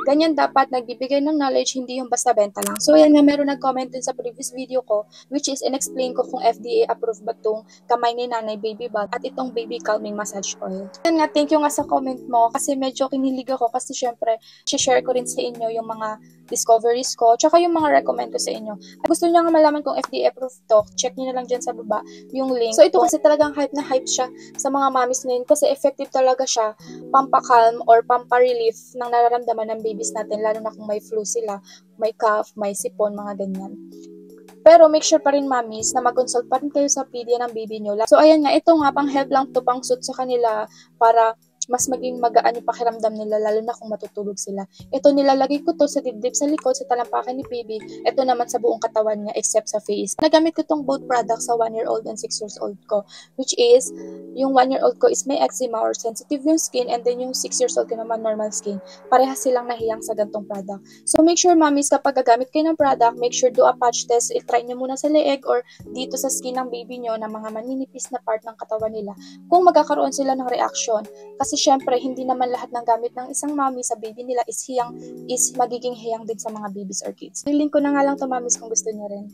ganyan dapat nagbibigay ng knowledge, hindi yung basta benta lang. So ayan nga, meron nag-comment din sa previous video ko, which is in-explain ko kung FDA approved ba itong Kamay ni Nanay Baby Balm at itong Baby Calming Massage Oil. Ayan nga, thank you nga sa comment mo kasi medyo kinilig ako kasi syempre, share ko rin sa inyo yung mga discoveries ko, tsaka yung mga recommend ko sa inyo. At gusto niyo nga malaman kung FDA approved to, check niyo na lang dyan sa baba yung link. So ito kasi talagang hype na hype siya sa mga mommies ngayon kasi effective talaga siya pampakalm or pamparelief ng nararamdaman ng babies natin, lalo na kung may flu sila, may cough, may sipon, mga ganyan. Pero make sure pa rin mommies na mag-consult pa rin kayo sa pedia ng baby nyo. So ayan nga, ito nga pang help lang to, pang suit sa kanila para mas maging magaan yung pakiramdam nila, lalo na kung matutulog sila. Ito, nilalagay ko to sa dibdib sa likod, sa talampakan ni baby. Ito naman sa buong katawan niya except sa face. Nagamit ko tong both products sa 1-year-old and 6-years-old ko, which is, yung 1-year-old ko is may eczema or sensitive yung skin, and then yung 6-years-old ko naman normal skin. Parehas silang nahiyang sa gantong product. So make sure mommies, kapag gagamit kayo ng product, make sure do a patch test. I-try nyo muna sa leeg or dito sa skin ng baby nyo na mga maninipis na part ng katawan nila kung magkakaroon sila ng reaction. Kasi syempre, hindi naman lahat ng gamit ng isang mommy sa baby nila is magiging hiyang din sa mga babies or kids. Link ko na nga lang to mommies kung gusto nyo rin.